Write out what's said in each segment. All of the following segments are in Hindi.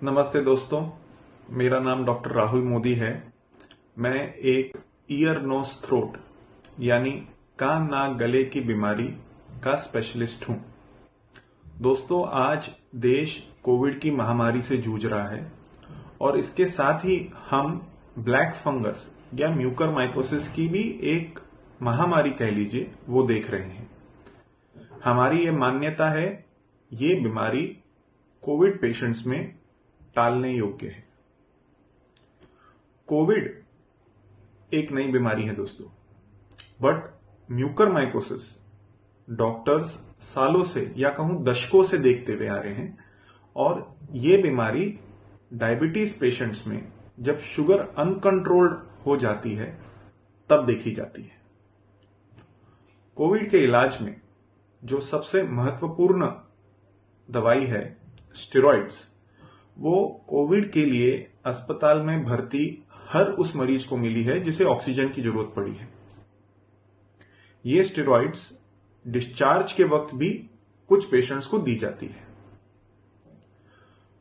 नमस्ते दोस्तों, मेरा नाम डॉक्टर राहुल मोदी है। मैं एक ईयर नोज थ्रोट यानी कान नाक गले की बीमारी का स्पेशलिस्ट हूं। दोस्तों, आज देश कोविड की महामारी से जूझ रहा है और इसके साथ ही हम ब्लैक फंगस या म्यूकरमाइकोसिस की भी एक महामारी कह लीजिए वो देख रहे हैं। हमारी ये मान्यता है ये बीमारी कोविड पेशेंट्स में टालने योग्य है। कोविड एक नई बीमारी है दोस्तों, बट म्यूकरमाइकोसिस डॉक्टर्स सालों से या कहूं दशकों से देखते हुए आ रहे हैं और ये बीमारी डायबिटीज पेशेंट्स में जब शुगर अनकंट्रोल्ड हो जाती है तब देखी जाती है। कोविड के इलाज में जो सबसे महत्वपूर्ण दवाई है स्टेरॉइड्स, वो कोविड के लिए अस्पताल में भर्ती हर उस मरीज को मिली है जिसे ऑक्सीजन की जरूरत पड़ी है। ये स्टेरॉइड्स डिस्चार्ज के वक्त भी कुछ पेशेंट्स को दी जाती है।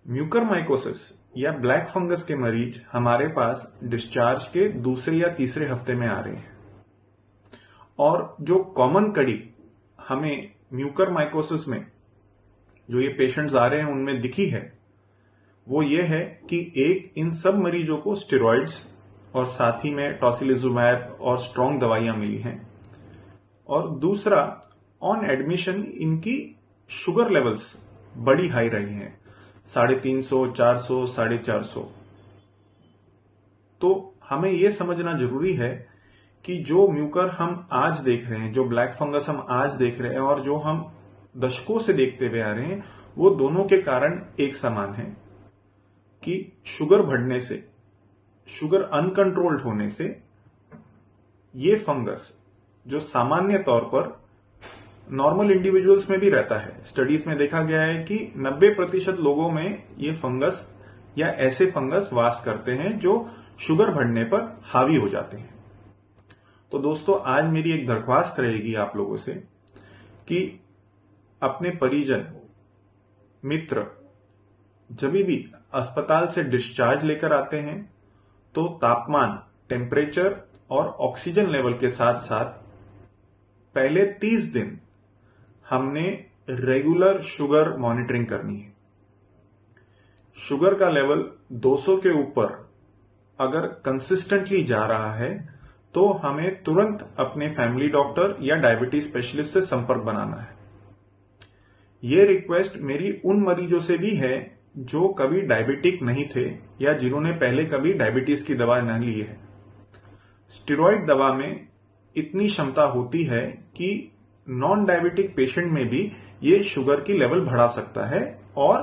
म्यूकरमाइकोसिस या ब्लैक फंगस के मरीज हमारे पास डिस्चार्ज के दूसरे या तीसरे हफ्ते में आ रहे हैं और जो कॉमन कड़ी हमें म्यूकरमाइकोसिस में जो ये पेशेंट्स आ रहे हैं उनमें दिखी है वो ये है कि एक, इन सब मरीजों को स्टेरॉइड्स और साथ ही में टॉसिलिजुमैब और स्ट्रॉन्ग दवाइयां मिली हैं, और दूसरा, ऑन एडमिशन इनकी शुगर लेवल्स बड़ी हाई रही हैं, 350, 400, 450। तो हमें यह समझना जरूरी है कि जो म्यूकर हम आज देख रहे हैं, जो ब्लैक फंगस हम आज देख रहे हैं और जो हम दशकों से देखते हुए आ रहे हैं, वो दोनों के कारण एक समान है कि शुगर बढ़ने से, शुगर अनकंट्रोल्ड होने से ये फंगस जो सामान्य तौर पर नॉर्मल इंडिविजुअल्स में भी रहता है, स्टडीज में देखा गया है कि 90% लोगों में ये फंगस या ऐसे फंगस वास करते हैं जो शुगर बढ़ने पर हावी हो जाते हैं। तो दोस्तों, आज मेरी एक दरख्वास्त रहेगी आप लोगों से कि अपने परिजन, मित्र जब भी अस्पताल से डिस्चार्ज लेकर आते हैं तो तापमान, टेम्परेचर और ऑक्सीजन लेवल के साथ साथ पहले 30 दिन हमने रेगुलर शुगर मॉनिटरिंग करनी है। शुगर का लेवल 200 के ऊपर अगर कंसिस्टेंटली जा रहा है तो हमें तुरंत अपने फैमिली डॉक्टर या डायबिटीज स्पेशलिस्ट से संपर्क बनाना है। यह रिक्वेस्ट मेरी उन मरीजों से भी है जो कभी डायबिटिक नहीं थे या जिन्होंने पहले कभी डायबिटीज की दवा न ली है। स्टेरॉइड दवा में इतनी क्षमता होती है कि नॉन डायबिटिक पेशेंट में भी ये शुगर की लेवल बढ़ा सकता है और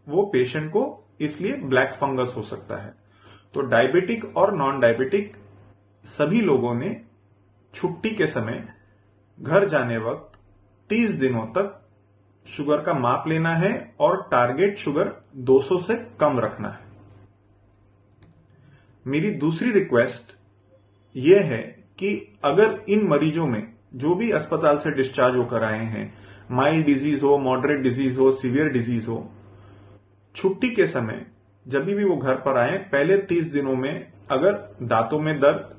वो पेशेंट को इसलिए ब्लैक फंगस हो सकता है। तो डायबिटिक और नॉन डायबिटिक सभी लोगों ने छुट्टी के समय घर जाने वक्त 30 दिनों तक शुगर का माप लेना है और टारगेट शुगर 200 से कम रखना है। मेरी दूसरी रिक्वेस्ट यह है कि अगर इन मरीजों में जो भी अस्पताल से डिस्चार्ज होकर आए हैं, माइल्ड डिजीज हो, मॉडरेट डिजीज हो, सीवियर डिजीज हो, छुट्टी के समय जब भी वो घर पर आए, पहले 30 दिनों में अगर दांतों में दर्द,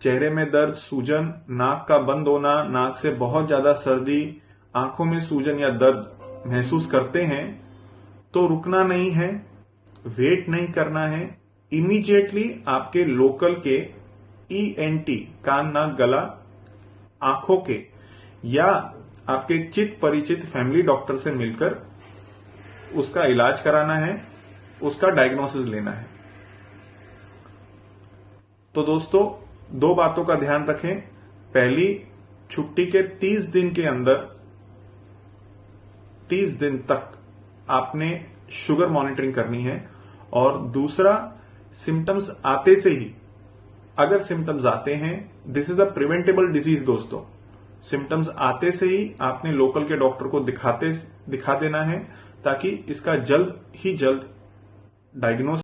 चेहरे में दर्द, सूजन, नाक का बंद होना, नाक से बहुत ज्यादा सर्दी, आंखों में सूजन या दर्द महसूस करते हैं तो रुकना नहीं है, वेट नहीं करना है, इमीडिएटली आपके लोकल के ENT, कान नाक गला आंखों के या आपके चित परिचित फैमिली डॉक्टर से मिलकर उसका इलाज कराना है, उसका डायग्नोसिस लेना है। तो दोस्तों, दो बातों का ध्यान रखें। पहली, छुट्टी के 30 दिन के अंदर 30 दिन तक आपने शुगर मॉनिटरिंग करनी है, और दूसरा, सिम्टम्स आते से ही, अगर सिम्टम्स आते हैं, this is a preventable disease दोस्तों, सिम्टम्स आते से ही आपने लोकल के डॉक्टर को दिखा देना है ताकि इसका जल्द ही जल्द डायग्नोस